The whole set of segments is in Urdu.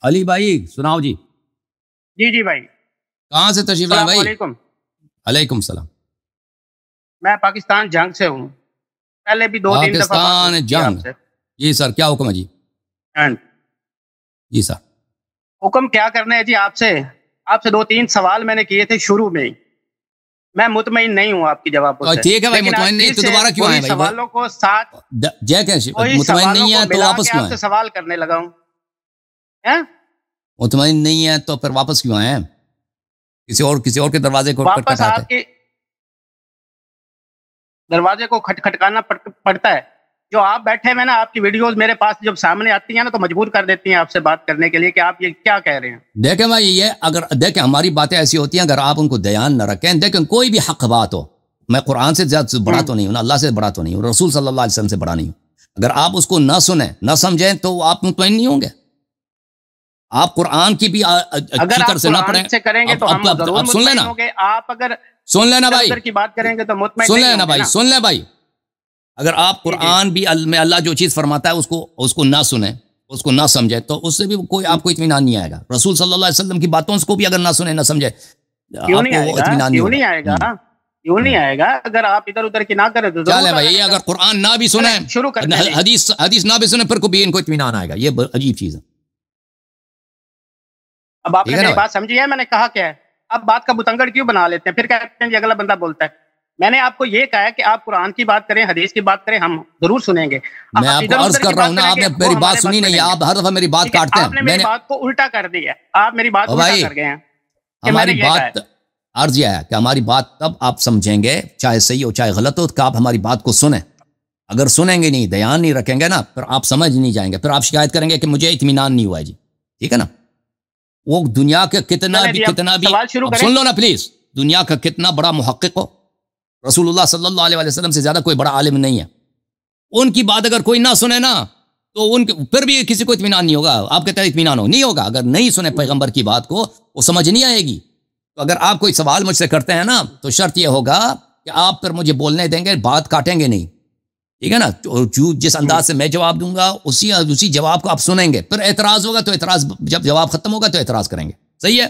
علی بھائی سناؤ جی. جی جی بھائی, کہاں سے تشریف لائے بھائی؟ السلام علیکم. علیکم السلام. میں پاکستان جنگ سے ہوں, پہلے بھی 2-3 دفعہ بات پاکستان ہوئی تھی جنگ, آپ سے. جی سر کیا حکم ہے جی؟ جی سر حکم کیا کرنا ہے جی؟ آپ سے 2-3 سوال میں نے کیے تھے شروع میں ہی. میں مطمئن نہیں ہوں آپ کی جوابوں سے. ٹھیک ہے بھائی, لیکن آپ مطمئن نہیں پھر تو سے دوبارہ کیوں آئے وہی بھائی؟ سوالوں کو ساتھ وہی مطمئن سوالوں نہیں کو ہے تو ملا واپس کے کیوں آپ آئے؟ سے سوال کرنے لگا ہوں. ہیں؟ مطمئن نہیں ہے تو پھر واپس کیوں آئے ہیں؟ کسی اور کے دروازے کو واپس کھٹکھٹاتے. آپ کے دروازے کو کھٹکھٹانا پڑتا ہے. جو آپ بیٹھے ہوئے نا, آپ کی ویڈیوز میرے پاس جب سامنے آتی ہیں نا تو مجبور کر دیتی ہیں آپ سے بات کرنے کے لیے کہ آپ یہ کیا کہہ رہے ہیں. دیکھیں بھائی, یہ اگر دیکھیں ہماری باتیں ایسی ہوتی ہیں اگر آپ ان کو دھیان نہ رکھیں. دیکھیں کوئی بھی حق بات ہو, میں قرآن سے زیادہ بڑا تو نہیں ہوں, اللہ سے بڑا تو نہیں ہوں, رسول صلی اللہ علیہ وسلم سے بڑا نہیں ہوں. اگر آپ اس کو نہ سنیں نہ سمجھیں تو آپ مطمئن نہیں ہوں گے. آپ قرآن کی بھی اگر اچھی طرح آپ سے نہ پڑھیں. قرآن سے کریں گے تو ہم ضرور اب سن مطمئن لینا, ہوں گے. آپ اگر سن لینا بھائی, ادھر کی بات کریں گے تو مطمئن سن نہیں لینا ہوں گے بھائی, نا. سن لیں بھائی. اگر آپ قرآن بھی میں اللہ جو چیز فرماتا ہے اس کو نہ سنیں, اس کو نہ سمجھے تو اس سے بھی کوئی آپ کو اطمینان نہیں آئے گا. رسول صلی اللہ علیہ وسلم کی باتوں کو بھی اگر نہ سنیں نہ سمجھے کیوں آپ نہیں کو آئے گا؟ اطمینان نہیں کیوں ہوگا. نہیں آئے گا؟ کیوں نہیں آئے گا؟ اگر آپ ادھر ادھر کی نہ کریں تو کیا ضرور ہے بھائی, آئے یہ گا. اگر قرآن نہ بھی سنیں, شروع کرتے ہیں جی. حدیث نہ بھی سنیں, پھر کو بھی ان کو اطمینان آئے گا. یہ عجیب چیز ہے. اب آپ ٹھیک نے ہے نا میری بھائی؟ بات سمجھی ہے میں نے کہا کیا ہے؟ اب بات کا بتنگڑ کیوں بنا لیتے ہیں؟ پھر کہتے ہیں جی اگلا بندہ بولتا ہے. میں نے آپ کو یہ کہا ہے کہ آپ قرآن کی بات کریں, حدیث کی بات کریں, ہم ضرور سنیں گے. میں آپ کو ادھر عرض ادھر کر کی رہا ہوں بات نا, کریں آپ گے نے وہ میری بات ہمارے سنی بس میں نہیں, نہیں ہے. آپ ہر دفعہ میری بات ٹھیک ہے, کاٹتے ہیں. آپ نے میری بات کو الٹا کر دی ہے. آپ میری بات الٹا کر گئے ہیں کہ میں نے ہماری یہ کہا ہے. بات عرض یہ ہے کہ ہماری بات تب آپ سمجھیں گے, چاہے صحیح ہو چاہے غلط ہو, کہ آپ ہماری بات کو سنیں. اگر سنیں گے نہیں, دھیان نہیں رکھیں گے نا, پھر آپ سمجھ نہیں جائیں گے. پھر آپ شکایت کریں گے کہ مجھے اطمینان نہیں ہوا ہے جی. ٹھیک ہے نا. وہ دنیا کے کتنا بھی سوال شروع اب کریں. سن لو نا پلیز, دنیا کا کتنا بڑا محقق ہو, رسول اللہ صلی اللہ علیہ وسلم سے زیادہ کوئی بڑا عالم نہیں ہے. ان کی بات اگر کوئی نہ سنے نا تو پھر بھی کسی کو اطمینان نہیں ہوگا. آپ کہتے ہیں اطمینان نہیں ہوگا. اگر نہیں سنے پیغمبر کی بات کو, وہ سمجھ نہیں آئے گی. تو اگر آپ کوئی سوال مجھ سے کرتے ہیں نا, تو شرط یہ ہوگا کہ آپ پھر مجھے بولنے دیں گے, بات کاٹیں گے نہیں. ٹھیک ہے نا. جس انداز سے میں جواب دوں گا اسی جواب کو آپ سنیں گے. پھر اعتراض ہوگا تو اعتراض, جب جواب ختم ہوگا تو اعتراض کریں گے. صحیح ہے؟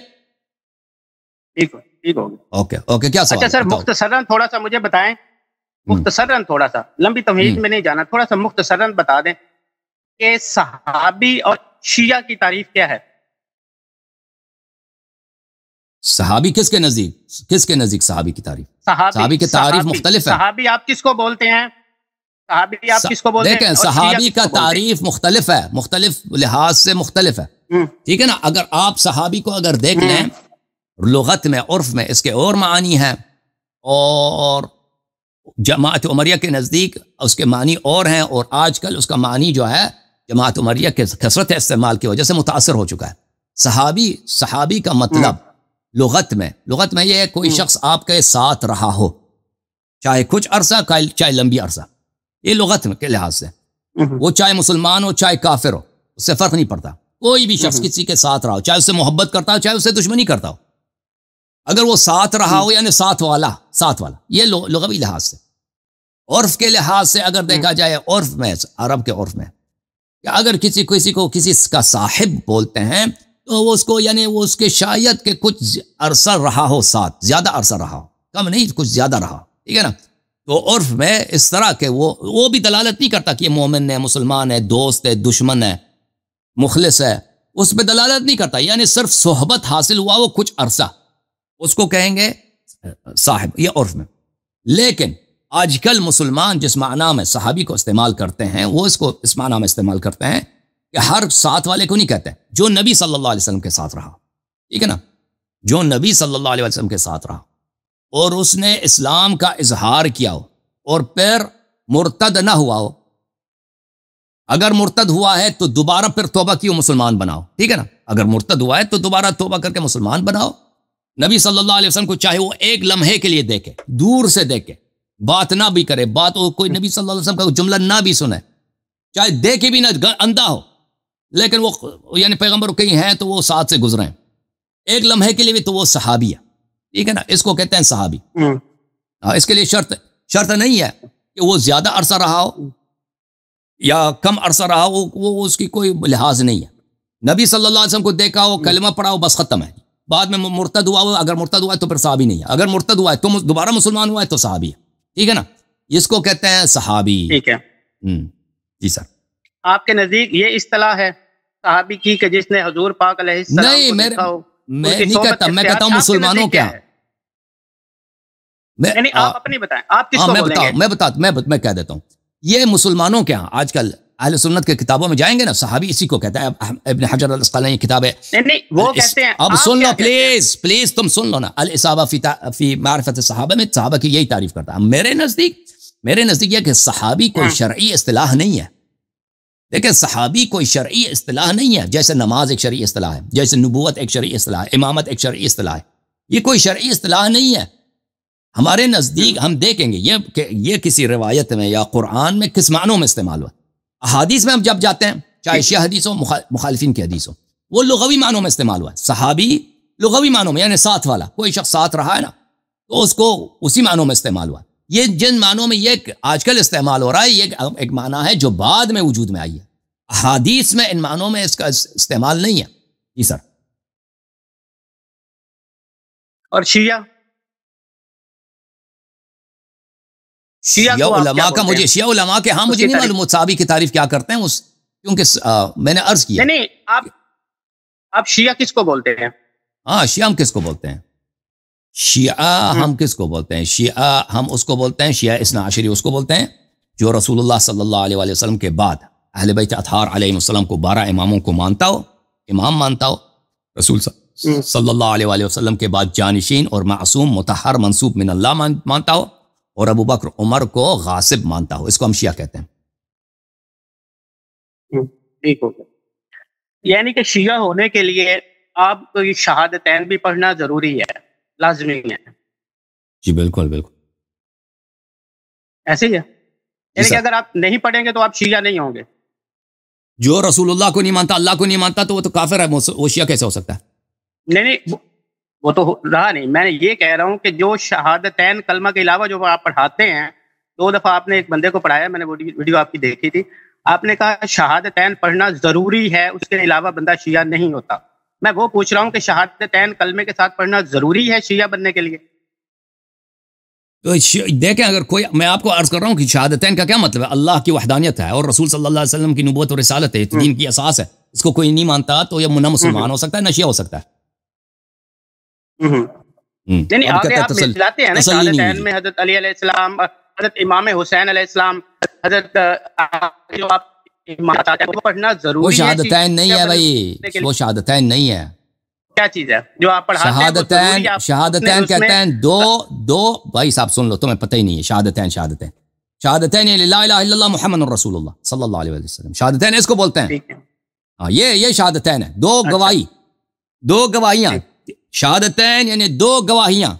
ٹھیک ہوگا. اوکے, کیا سوال؟ اچھا سر, مختصراً تھوڑا سا مجھے بتائیں. مختصراً تھوڑا سا, لمبی تمہید میں نہیں جانا, تھوڑا سا مختصراً بتا دیں کہ صحابی اور شیعہ کی تعریف کیا ہے. صحابی کس کے نزدیک صحابی کی تعریف؟ صحابی کی تعریف مختلف ہے. صحابی آپ کس کو بولتے ہیں؟ صحابی آپ کس کو بولتے ہیں؟ دیکھیں, صحابی کا تعریف مختلف ہے, مختلف لحاظ سے مختلف ہے. ٹھیک ہے نا. اگر آپ صحابی کو اگر دیکھ لیں لغت میں, عرف میں اس کے اور معانی ہیں, اور جماعت عمریہ کے نزدیک اس کے معنی اور ہیں, اور آج کل اس کا معنی جو ہے جماعت عمریہ کے کثرت استعمال کی وجہ سے متاثر ہو چکا ہے. صحابی کا مطلب لغت میں یہ ہے کوئی شخص آپ کے ساتھ رہا ہو, چاہے کچھ عرصہ چاہے لمبی عرصہ. یہ لغت میں کے لحاظ سے, وہ چاہے مسلمان ہو چاہے کافر ہو, اس سے فرق نہیں پڑتا. کوئی بھی شخص کسی کے ساتھ رہا ہو, چاہے اس سے محبت کرتا ہو چاہے اس سے دشمنی کرتا ہو, اگر وہ ساتھ رہا ہو یعنی ساتھ والا, یہ لغوی لحاظ سے. عرف کے لحاظ سے اگر دیکھا جائے, عرف میں, عرب کے عرف میں, کہ اگر کسی کو کسی کا صاحب بولتے ہیں تو وہ اس کو یعنی وہ اس کے شاید کہ کچھ عرصہ رہا ہو ساتھ, زیادہ عرصہ رہا ہو, کم نہیں کچھ زیادہ رہا. ٹھیک ہے نا. تو عرف میں اس طرح کہ وہ بھی دلالت نہیں کرتا کہ یہ مومن ہے, مسلمان ہے, دوست ہے, دشمن ہے, مخلص ہے, اس پہ دلالت نہیں کرتا. یعنی صرف صحبت حاصل ہوا وہ کچھ عرصہ, اس کو کہیں گے صاحب, یہ عرف میں. لیکن آج کل مسلمان جس معنی میں صحابی کو استعمال کرتے ہیں, وہ اس کو اس معنی میں استعمال کرتے ہیں کہ ہر ساتھ والے کو نہیں کہتے, جو نبی صلی اللہ علیہ وسلم کے ساتھ رہا. ٹھیک ہے نا. جو نبی صلی اللہ علیہ وسلم کے ساتھ رہا اور اس نے اسلام کا اظہار کیا ہو اور پھر مرتد نہ ہوا ہو. اگر مرتد ہوا ہے تو دوبارہ پھر توبہ کیوں مسلمان بناؤ. ٹھیک ہے نا. اگر مرتد ہوا ہے تو دوبارہ توبہ کر کے مسلمان بناؤ. نبی صلی اللہ علیہ وسلم کو چاہے وہ ایک لمحے کے لیے دیکھے, دور سے دیکھے, بات نہ بھی کرے, کوئی نبی صلی اللہ علیہ وسلم کا جملہ نہ بھی سنے, چاہے دیکھے بھی نہ, اندھا ہو, لیکن وہ یعنی پیغمبر کہیں ہیں تو وہ ساتھ سے گزریں ایک لمحے کے لیے بھی, تو وہ صحابی ہے. ٹھیک ہے نا. اس کو کہتے ہیں صحابی. اس کے لیے شرط نہیں ہے کہ وہ زیادہ عرصہ رہا ہو یا کم عرصہ رہا ہو, وہ اس کی کوئی لحاظ نہیں ہے. نبی صلی اللہ علیہ وسلم کو دیکھا ہو، کلمہ پڑھا ہو، بس ختم ہے. بعد میں مرتد ہوا ہو، اگر مرتد ہوا ہے تو پھر صحابی نہیں ہے. اگر مرتد ہوا ہے تو دوبارہ مسلمان ہوا ہے تو صحابی ہے. ٹھیک ہے نا، اس کو کہتے ہیں صحابی. ٹھیک ہے. جی سر. آپ کے نزدیک یہ اصطلاح ہے صحابی کی کہ جس نے حضور پاک علیہ السلام کو دیکھا ہو؟ میں نہیں کہتا، میں کہتا ہوں مسلمانوں کیا. یعنی آپ اپنی بتائیں، آپ کس کو بولیں گے؟ میں کہہ دیتا ہوں، یہ مسلمانوں کے ہاں آج کل اہل سنت کے کتابوں میں جائیں گے نا، صحابی اسی کو کہتا ہے. ابن حجر الاسقلانی کی کتاب ہے. نہیں وہ کہتے ہیں. اب سن لو پلیز تم سن لو نا. الاصابہ فی معرفت الصحابہ میں صحابہ کی یہی تعریف کرتا ہے. میرے نزدیک یہ کہ صحابی کوئی شرعی اصطلاح نہیں ہے. دیکھیں صحابی کوئی شرعی اصطلاح نہیں ہے. جیسے نماز ایک شرعی اصطلاح ہے، جیسے نبوت ایک شرعی اصطلاح ہے، امامت ایک شرعی اصطلاح ہے. یہ کوئی شرعی اصطلاح نہیں ہے ہمارے نزدیک. ہم دیکھیں گے یہ کسی روایت میں یا قرآن میں کس معنوں میں استعمال ہوا. احادیث میں ہم جب جاتے ہیں، چاہے شیعہ حدیث ہو مخالفین کی حدیث ہو، وہ لغوی معنوں میں استعمال ہوا ہے. صحابی لغوی معنوں میں، یعنی ساتھ والا، کوئی شخص ساتھ رہا ہے نا تو اس کو اسی معنوں میں استعمال ہوا. یہ جن معنوں میں یہ آج کل استعمال ہو رہا ہے، یہ ایک معنی ہے جو بعد میں وجود میں آئی ہے. احادیث میں ان معنوں میں اس کا استعمال نہیں ہے. جی سر. اور شیعہ علماء کا شیعہ علماء کے ہاں مجھے نہیں معلوم صحابی کی تعریف کیا کرتے ہیں اس، کیونکہ میں نے عرض کیا. نہیں آپ شیعہ کس کو بولتے ہیں؟ ہاں شیعہ ہم کس کو بولتے ہیں؟ شیعہ ہم کس کو بولتے ہیں؟ شیعہ ہم اس کو بولتے ہیں، شیعہ اثنا عشری اس کو بولتے ہیں جو رسول اللہ صلی اللہ علیہ وآلہ وسلم کے بعد اہل بیت اطہار علیہ السلام کو 12 اماموں کو مانتا ہو، امام مانتا ہو. رسول صلی اللہ علیہ وآلہ وسلم کے بعد جانشین اور معصوم مطہر منسوب من اللہ مانتا ہو، اور ابو بکر عمر کو غاصب مانتا ہو. اس کو ہم شیعہ کہتے ہیں. ٹھیک ہو گیا. یعنی کہ شیعہ ہونے کے لیے آپ کو یہ شہادتین بھی پڑھنا ضروری ہے، لازمی ہے. جی بالکل بالکل ایسے ہی ہے. یعنی کہ اگر آپ نہیں پڑھیں گے تو آپ شیعہ نہیں ہوں گے. جو رسول اللہ کو نہیں مانتا، اللہ کو نہیں مانتا، تو وہ تو کافر ہے. وہ شیعہ کیسے ہو سکتا ہے؟ نہیں وہ تو رہا نہیں. میں یہ کہہ رہا ہوں کہ جو شہادتین کلمہ کے علاوہ جو آپ پڑھاتے ہیں، 2 دفعہ آپ نے ایک بندے کو پڑھایا، میں نے ویڈیو آپ کی دیکھی تھی، آپ نے کہا شہادتین پڑھنا ضروری ہے، اس کے علاوہ بندہ شیعہ نہیں ہوتا. میں وہ پوچھ رہا ہوں کہ شہادتین کلمے کے ساتھ پڑھنا ضروری ہے شیعہ بننے کے لیے؟ تو دیکھیں، اگر کوئی، میں آپ کو عرض کر رہا ہوں کہ شہادتین کا کیا مطلب ہے؟ اللہ کی وحدانیت ہے اور رسول صلی اللہ علیہ وسلم کی نبوت اور رسالت ہے، دین کی اساس ہے. اس کو کوئی نہیں مانتا تو یہ نہ مسلمان ہو سکتا ہے نہ شیعہ ہو سکتا ہے. یعنی آگے آپ ملاتے ہیں نا شہادتین میں حضرت علی علیہ السلام، حضرت امام حسین علیہ السلام، حضرت جو آپ وہ پڑھنا ضروری ہے. وہ شہادتین نہیں ہے بھائی، وہ شہادتین نہیں ہے. کیا چیز ہے جو آپ پڑھاتے ہیں؟ شہادتین کہتے ہیں دو بھائی صاحب سن لو، تمہیں پتہ ہی نہیں ہے. شہادتین لا الہ الا اللہ محمد رسول اللہ صلی اللہ علیہ وسلم، شہادتین اس کو بولتے ہیں. ہاں یہ شہادتین ہے، 2 گواہی، 2 گواہیاں. شہادتین یعنی 2 گواہیاں.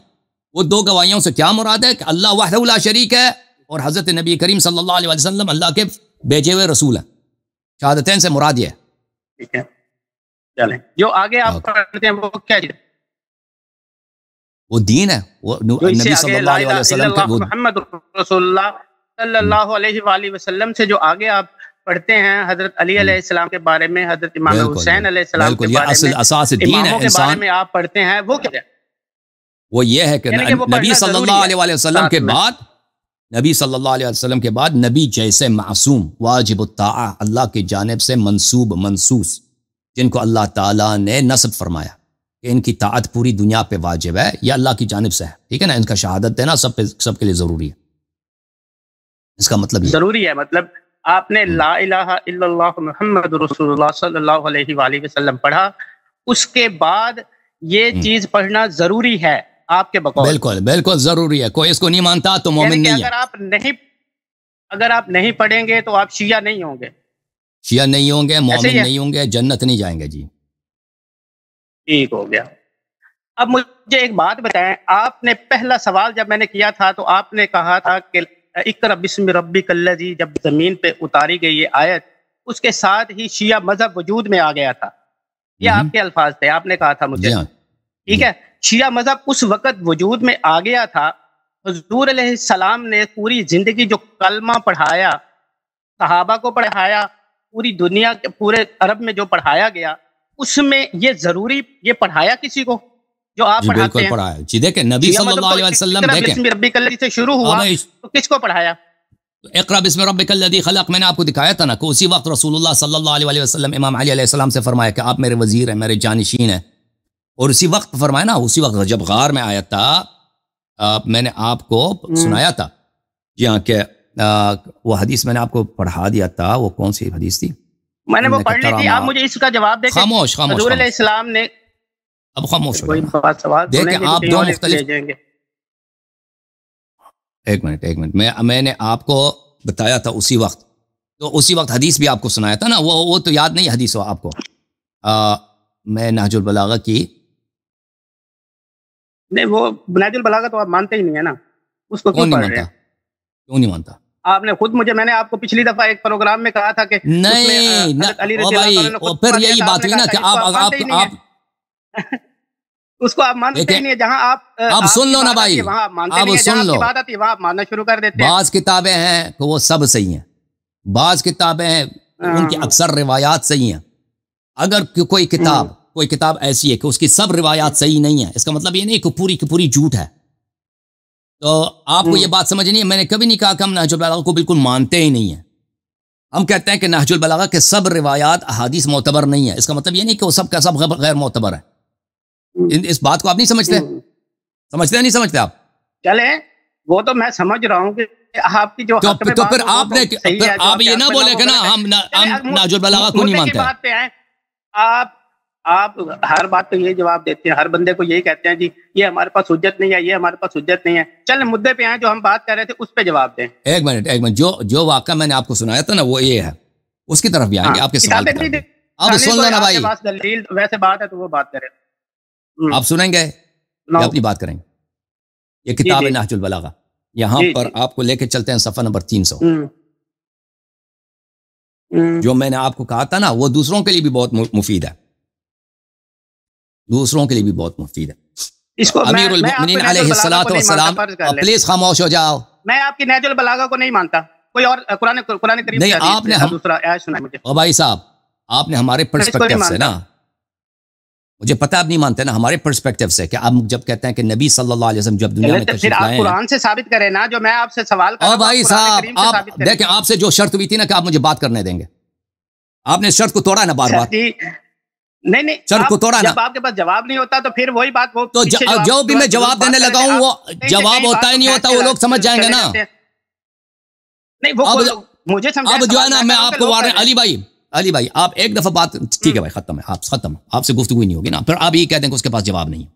وہ 2 گواہیوں سے کیا مراد ہے؟ کہ اللہ وحدہ لا شریک ہے اور حضرت نبی کریم صلی اللہ علیہ وسلم اللہ کے بھیجے ہوئے رسول ہیں. شہادتین سے مراد یہ ہے. ٹھیک ہے، چلیں جو آگے آپ پڑھتے ہیں وہ کیا چیز ہے؟ وہ دین ہے. وہ نبی صلی اللہ علیہ وسلم کا محمد رسول اللہ صلی اللہ علیہ وآلہ وسلم سے جو آگے آپ پڑھتے ہیں حضرت علی علیہ السلام کے بارے میں، حضرت امام حسین علیہ السلام کے بارے میں، اماموں کے بارے میں آپ پڑھتے ہیں، وہ کیا ہے؟ وہ یہ ہے کہ نبی صلی اللہ علیہ وسلم کے بعد، نبی صلی اللہ علیہ وسلم کے بعد نبی جیسے معصوم واجب الطاعہ اللہ کی جانب سے منسوب منصوص، جن کو اللہ تعالیٰ نے نصب فرمایا کہ ان کی طاعت پوری دنیا پہ واجب ہے، یہ اللہ کی جانب سے ہے. ٹھیک ہے نا، ان کا شہادت دینا سب کے لیے ضروری ہے. اس کا مطلب یہ ضروری ہے، مطلب آپ نے لا الہ الا اللہ محمد رسول اللہ صلی اللہ علیہ وآلہ وسلم پڑھا، اس کے بعد یہ چیز پڑھنا ضروری ہے آپ کے بقول؟ بالکل بالکل ضروری ہے. کوئی اس کو نہیں مانتا تو مومن نہیں ہے. اگر آپ نہیں پڑھیں گے تو آپ شیعہ نہیں ہوں گے. شیعہ نہیں ہوں گے، مومن نہیں ہوں گے، جنت نہیں جائیں گے. جی ٹھیک ہو گیا. اب مجھے ایک بات بتائیں، آپ نے پہلا سوال جب میں نے کیا تھا تو آپ نے کہا تھا کہ اقرأ بسم ربک الذی، جب زمین پہ اتاری گئی یہ آیت، اس کے ساتھ ہی شیعہ مذہب وجود میں آ گیا تھا. یہ آپ کے الفاظ تھے، آپ نے کہا تھا مجھے. ٹھیک ہے، شیعہ مذہب اس وقت وجود میں آ گیا تھا. حضور علیہ السلام نے پوری زندگی جو کلمہ پڑھایا، صحابہ کو پڑھایا، پوری دنیا کے پورے عرب میں جو پڑھایا گیا، اس میں یہ ضروری یہ پڑھایا کسی کو جو آپ جی پڑھاتے بالکل ہیں؟ پڑھایا جی. دیکھیں نبی صلی اللہ علیہ وسلم دیکھیں بسم ربک الذی سے شروع ہوا تو کس کو پڑھایا؟ اقرا بسم ربک الذی خلق، میں نے آپ کو دکھایا تھا نا کہ اسی وقت رسول اللہ صلی اللہ علیہ وسلم امام علی علیہ السلام سے فرمایا کہ آپ میرے وزیر ہیں، میرے جانشین ہیں. اور اسی وقت فرمایا نا، اسی وقت جب غار میں آیا تھا میں نے آپ کو سنایا تھا. جی ہاں، کہ وہ حدیث میں نے آپ کو پڑھا دیا تھا. وہ کون سی حدیث تھی؟ میں نے وہ پڑھ لی تھی. آپ مجھے اس کا جواب دیں. خاموش خاموش حضور علیہ السلام نے اب خاموش ہو کوئی جانا. بات سوال دیکھیں آپ دو مختلف جائیں گے. ایک منٹ میں نے آپ کو بتایا تھا اسی وقت، تو اسی وقت حدیث بھی آپ کو سنایا تھا نا. وہ تو یاد نہیں حدیث ہو آپ کو. میں نہج البلاغہ کی نہیں، وہ نہج البلاغہ تو آپ مانتے ہی نہیں ہے نا، اس کو کیوں کون پڑھ نہیں رہے مانتا؟ ہیں؟ کیوں نہیں مانتا؟ آپ نے خود میں نے آپ کو پچھلی دفعہ ایک پروگرام میں کہا تھا کہ نہیں او بھائی، پھر یہی بات ہوئی نا کہ آپ اس کو آپ مانتے ہی نہیں ہے. جہاں آپ سن لو نا بھائی، وہاں آپ مانتے اب نہیں ہیں. سن جہاں لو، کی بات آتی ہے وہاں آپ ماننا شروع کر دیتے ہیں. بعض کتابیں ہیں کہ وہ سب صحیح ہیں، بعض کتابیں ہیں ان کی اکثر روایات صحیح ہیں. اگر کوئی کتاب ایسی ہے کہ اس کی سب روایات صحیح نہیں ہیں، اس کا مطلب یہ نہیں کہ پوری کی پوری جھوٹ ہے. تو آپ کو یہ بات سمجھنی ہے. میں نے کبھی نہیں کہا کہ ہم نہج البلاغہ کو بالکل مانتے ہی نہیں ہیں. ہم کہتے ہیں کہ نہج البلاغہ کے سب روایات احادیث معتبر نہیں ہیں. اس کا مطلب یہ نہیں کہ وہ سب کا سب غیر معتبر ہے. اس بات کو آپ نہیں سمجھتے؟ سمجھتے نہیں سمجھتے آپ؟ چلیں وہ تو میں سمجھ رہا ہوں کہ آپ کی جو تو پھر آپ یہ نہ بولے کہ نا ہم نہج البلاغہ کو نہیں مانتے. بات پہ آئیں. آپ ہر بات پہ یہ جواب دیتے ہیں، ہر بندے کو یہی کہتے ہیں جی یہ ہمارے پاس حجت نہیں ہے، یہ ہمارے پاس حجت نہیں ہے. چل مدعے پہ آئیں، جو ہم بات کر رہے تھے اس پہ جواب دیں. ایک منٹ جو واقعہ میں نے آپ کو سنایا تھا نا وہ یہ ہے، اس کی طرف بھی آئیں گے. آپ کے سوال کی طرف بھی. اب سن لو نا بھائی، دلیل ویسے بات ہے تو وہ بات کریں. آپ سنیں گے یا اپنی بات کریں گے؟ یہ کتاب ہے نہج البلاغہ. یہاں پر آپ کو لے کے چلتے ہیں صفحہ نمبر 300. جو میں نے آپ کو کہا تھا نا وہ دوسروں کے لیے بھی بہت مفید ہے، دوسروں کے لیے بھی بہت مفید ہے. امیر المؤمنین علیہ الصلوۃ والسلام، پلیز خاموش ہو جاؤ. میں آپ کی نہج البلاغہ کو نہیں مانتا. کوئی اور قرآن کریم نہیں، آپ نے دوسرا آیت سنائیں مجھے. او بھائی صاحب، آپ نے ہمارے پرسپیکٹیو سے نا، مجھے پتہ آپ نہیں مانتے نا، ہمارے پرسپیکٹیو سے کہ آپ جب کہتے ہیں کہ نبی صلی اللہ علیہ وسلم جب دنیا میں تشریف لائے ہیں، قرآن سے ثابت کریں نا. جو میں آپ سے سوال کر رہا ہوں، بھائی صاحب آپ دیکھیں، آپ سے جو شرط ہوئی تھی نا کہ آپ مجھے بات کرنے دیں گے، آپ نے شرط کو توڑا نا بار بار. نہیں شرط کو توڑا نا. جب آپ کے پاس جواب نہیں ہوتا تو پھر وہی بات، وہ تو جو بھی میں جواب دینے لگا ہوں وہ جواب ہوتا ہی نہیں ہوتا، وہ لوگ سمجھ جائیں گے نا. مجھے اب جو ہے نا میں آپ کو علی بھائی آپ ایک دفعہ بات ٹھیک ہے بھائی، ختم ہے، ختم، آپ سے گفتگو ہی نہیں ہوگی نا. پھر آپ یہ کہتے ہیں کہ اس کے پاس جواب نہیں ہے.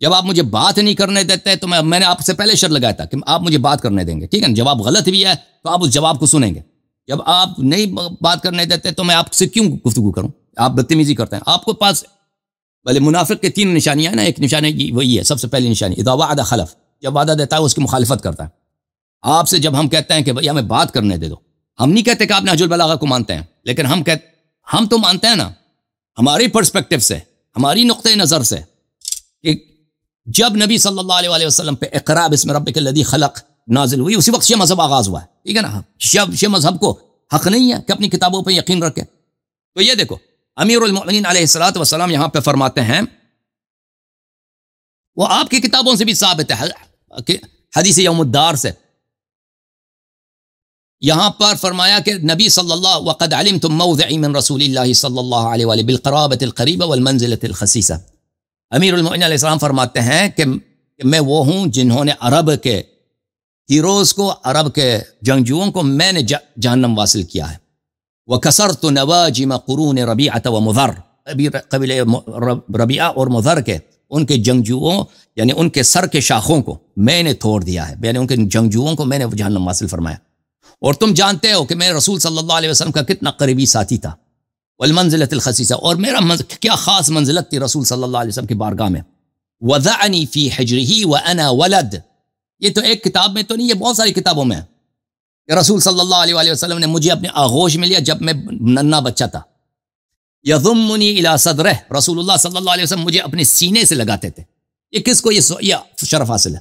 جب آپ مجھے بات نہیں کرنے دیتے تو میں نے آپ سے پہلے شرط لگایا تھا کہ آپ مجھے بات کرنے دیں گے، ٹھیک ہے نا. جواب غلط بھی ہے تو آپ اس جواب کو سنیں گے. جب آپ نہیں بات کرنے دیتے تو میں آپ سے کیوں گفتگو کروں؟ آپ بدتمیزی کرتے ہیں. آپ کو پاس بھلے منافق کے 3 نشانیاں ہیں نا. ایک نشانی وہی ہے، سب سے پہلی نشانی اذا وعد خلف، جب وعدہ دیتا ہے اس کی مخالفت کرتا ہے. آپ سے جب ہم کہتے ہیں کہ بھئی ہمیں بات کرنے دے دو، ہم نہیں کہتے کہ آپ نہج البلاغہ کو مانتے ہیں، لیکن ہم تو مانتے ہیں نا ہماری پرسپیکٹیو سے، ہماری نقطۂ نظر سے، کہ جب نبی صلی اللہ علیہ وسلم پہ اقرا بسم ربک الذی خلق نازل ہوئی، اسی وقت شیعہ مذہب آغاز ہوا ہے، ٹھیک ہے نا. شیعہ مذہب کو حق نہیں ہے کہ اپنی کتابوں پہ یقین رکھے. تو یہ دیکھو امیر المؤمنین علیہ الصلوۃ والسلام یہاں پہ فرماتے ہیں، وہ آپ کی کتابوں سے بھی ثابت ہے، حدیث یوم الدار سے. یہاں پر فرمایا کہ نبی صلی اللہ وقد علمتم موضعی من رسول اللہ صلی اللہ علیہ وآلہ بالقرابۃ القریبہ والمنزلۃ الخسیسہ. امیر المؤمنین علیہ السلام فرماتے ہیں کہ میں وہ ہوں جنہوں نے عرب کے ہیروز کو، عرب کے جنگجوؤں کو میں نے جہنم واصل کیا ہے. وَكَسَرْتُ نَوَاجِمَ قُرُونِ رَبِيعَةَ وَمُضَرَّ، قبیلے ربیعہ اور مضر کے ان کے جنگجوؤں یعنی ان کے سر کے شاخوں کو میں نے توڑ دیا ہے، یعنی ان کے جنگجوؤں کو میں نے جہنم واصل فرمایا. اور تم جانتے ہو کہ میں رسول صلی اللہ علیہ وسلم کا کتنا قریبی ساتھی تھا. والمنزلۃ الخسیسہ، اور میرا کیا خاص منزلت تھی رسول صلی اللہ علیہ وسلم کی بارگاہ میں. وَذَعَنِي فِي حِجْرِهِ وَأَنَا وَلَدْ، یہ تو ایک کتاب میں تو نہیں، یہ بہت ساری کتابوں میں ہے کہ رسول صلی اللہ علیہ وسلم نے مجھے اپنے آغوش میں لیا جب میں ننھا بچہ تھا. یضمنی الی صدرہ، رسول اللہ صلی اللہ علیہ وسلم مجھے اپنے سینے سے لگاتے تھے. یہ کس کو یہ شرف حاصل ہے؟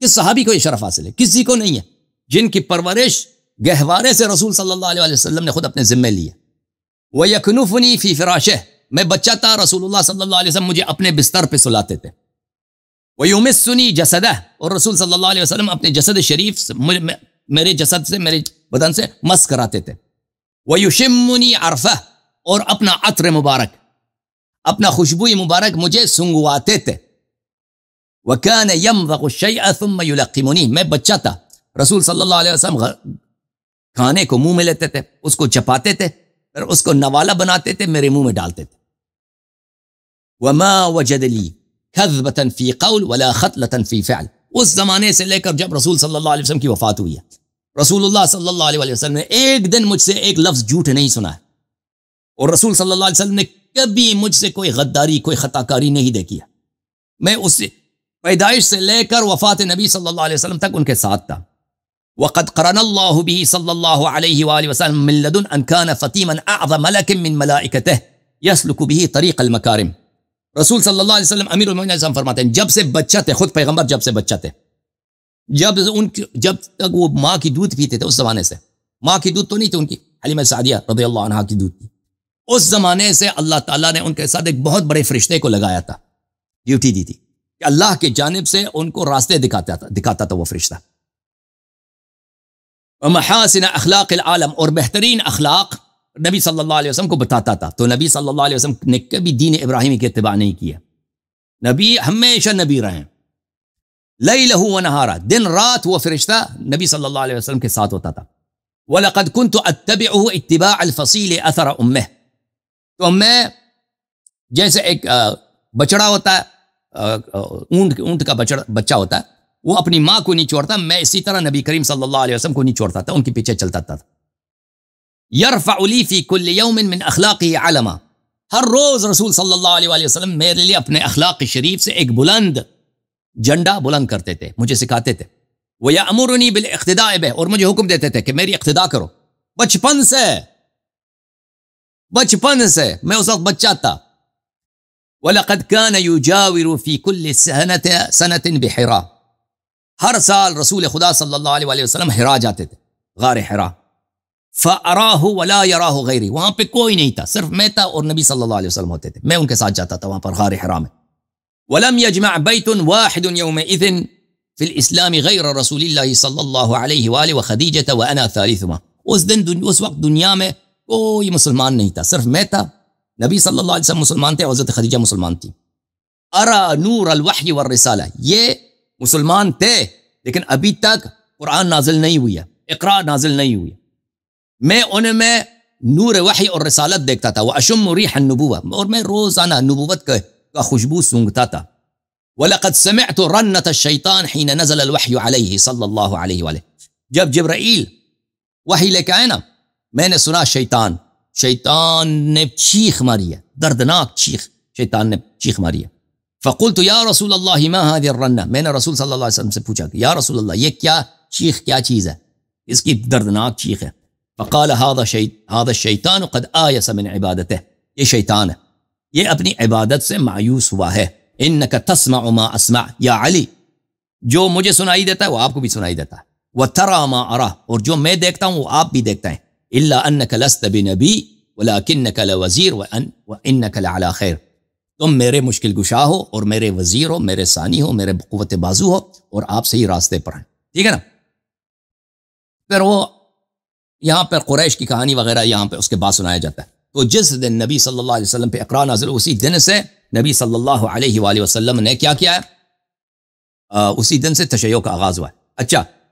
کس صحابی کو یہ شرف حاصل ہے؟ کسی کو نہیں ہے. جن کی پرورش گہوارے سے رسول صلی اللہ علیہ وسلم نے خود اپنے ذمے لی ہے. وَيَكْنُفُنِي فِي فِرَاشِهِ، میں بچہ تھا، رسول اللہ صلی اللہ علیہ وسلم مجھے اپنے بستر پہ سلاتے تھے، وَيُمِسُّنِي جَسَدَهُ، اور رسول صلی اللہ علیہ وسلم اپنے جسد شریف سے میرے جسد سے، میرے بدن سے مس کراتے تھے، وَيُشِمُّنِي عَرْفَهُ، اور اپنا عطر مبارک، اپنا خوشبوئی مبارک مجھے سنگواتے تھے، وَكَانَ يَمْضَغُ الشَّيْءَ ثُمَّ يُلَقِّمُنِي، میں بچہ تھا، رسول صلی اللہ علیہ وسلم کھانے کو منہ میں لیتے تھے، اس کو چپاتے تھے، پھر اس کو نوالا بناتے تھے، میرے منہ میں ڈالتے تھے. وَمَا وَجَدَ لِي كَذْبَةً فِي قَوْلٍ وَلَا خَطْلَةً فِي فِعْلٍ، اس زمانے سے لے کر جب رسول صلی اللہ علیہ وسلم کی وفات ہوئی ہے، رسول اللہ صلی اللہ علیہ وسلم نے ایک دن مجھ سے ایک لفظ جھوٹ نہیں سنا ہے، اور رسول صلی اللہ علیہ وسلم نے کبھی مجھ سے کوئی غداری، کوئی خطا کاری نہیں دیکھی ہے. میں اس پیدائش سے لے کر وفات نبی صلی اللہ علیہ وسلم تک ان کے ساتھ تھا. وقد قرن اللہ به صلی اللہ علیہ وآلہ وسلم من لدن ان كان فطیما اعظم ملک من ملائکته يسلک به طریق المکارم. رسول صلی اللہ علیہ وسلم امیر المؤمنین صلی فرماتے ہیں جب سے بچہ تھے، خود پیغمبر جب سے بچہ تھے، جب تک وہ ماں کی دودھ پیتے تھے، اس زمانے سے، ماں کی دودھ تو نہیں تھی ان کی، حلیمہ سعدیہ رضی اللہ عنہا کی دودھ تھی، اس زمانے سے اللہ تعالیٰ نے ان کے ساتھ ایک بہت بڑے فرشتے کو لگایا تھا، ڈیوٹی دی تھی کہ اللہ کی جانب سے ان کو راستے دکھاتا تھا وہ فرشتہ. ومحاسن اخلاق العالم، اور بہترین اخلاق نبی صلی اللہ علیہ وسلم کو بتاتا تھا. تو نبی صلی اللہ علیہ وسلم نے کبھی دین ابراہیمی کی اتباع نہیں کیا، نبی ہمیشہ نبی رہے، لیلہ و نہارا، دن رات وہ فرشتہ نبی صلی اللہ علیہ وسلم کے ساتھ ہوتا تھا. وَلَقَدْ كُنْتُ أَتَّبِعُهُ اتِّبَاعَ الْفَصِيلِ أَثَرَ أُمِّهِ، تو میں جیسے ایک بچڑا ہوتا ہے، اونٹ کا بچہ ہوتا ہے، وہ اپنی ماں کو نہیں چھوڑتا، میں اسی طرح نبی کریم صلی اللہ علیہ وسلم کو نہیں چھوڑتا تھا، ان کے پیچھے چلتا تھا. یرفع لی فی کل یوم من اخلاقہ علما، ہر روز رسول صلی اللہ علیہ وآلہ وسلم میرے لیے اپنے اخلاق شریف سے ایک بلند جھنڈا بلند کرتے تھے، مجھے سکھاتے تھے. ویأمرنی بالاقتداء بہ، اور مجھے حکم دیتے تھے کہ میری اقتداء کرو. بچپن سے میں اس وقت بچہ تھا. وَلَقَدْ كَانَ يُجَاوِرُ فِي كُلِّ سَنَةٍ بِحِرَا، ہر سال رسول خدا صلی اللہ علیہ وآلہ وسلم حرا جاتے تھے، غار حرا. فَأَرَاهُ وَلَا يَرَاهُ غَيْرِي، وہاں پہ کوئی نہیں تھا، صرف میں تھا اور نبی صلی اللہ علیہ وسلم ہوتے تھے، میں ان کے ساتھ جاتا تھا وہاں پر غار حرا میں. وَلَمْ يَجْمَعْ بَيْتٌ وَاحِدٌ يَوْمَئِذٍ فِي الْإِسْلَامِ غَيْرَ رَسُولِ اللَّهِ صلی اللہ علیہ وآلہ وخدیجة وَأَنَا ثَالِثُهُمَا. اس وقت دنیا میں کوئی مسلمان نہیں تھا، صرف میں تھا، نبی صلی اللہ علیہ وسلم مسلمان تھے، حضرت خدیجہ مسلمان تھی. ارا نور الوحی والرسالہ، یہ مسلمان تھے لیکن ابھی تک قرآن نازل نہیں ہوئی ہے، اقرا نازل نہیں ہوئی ہے. میں ان میں نور وحی اور رسالت دیکھتا تھا. واشم ریح النبوہ، اور میں روزانہ نبوت کا خوشبو سونگتا تھا. وَلَقَدْ سَمِعْتُ رَنَّةَ الشَّيْطَانِ حِينَ نَزَلَ الْوَحْيُ عَلَيْهِ صلی اللہ علیہ وآلہ، جب جبرائیل وحی لے کے آئے نا، میں نے سنا شیطان نے چیخ ماری ہے، دردناک چیخ شیطان نے چیخ ماری ہے. فقلت یا رسول اللہ ما هذه الرنہ، میں نے رسول صلی اللہ علیہ وسلم سے پوچھا کہ یا رسول اللہ یہ کیا چیخ، کیا چیز ہے، اس کی دردناک چیخ ہے. فقال هذا الشیطان قد آیس من عبادته، یہ شیطان ہے، یہ اپنی عبادت سے مایوس ہوا ہے. انک تسمع ما اسمع، یا علی جو مجھے سنائی دیتا ہے وہ آپ کو بھی سنائی دیتا ہے. وترى ما ارى، اور جو میں دیکھتا ہوں وہ آپ بھی دیکھتے ہیں. الا انک لست بنبی ولکنک لوزیر وانک لعلی خیر، تم میرے مشکل گشا ہو اور میرے وزیر ہو، میرے ثانی ہو، میرے قوت بازو ہو، اور آپ صحیح راستے پر ہیں. ٹھیک ہے نا. پھر وہ یہاں پر قریش کی کہانی وغیرہ یہاں پہ اس کے بعد سنایا جاتا ہے. تو جس دن نبی صلی اللہ علیہ وسلم پہ اقرا نازل، اسی دن سے نبی صلی اللہ علیہ وآلہ وسلم نے کیا کیا ہے، اسی دن سے تشیع کا آغاز ہوا ہے. اچھا،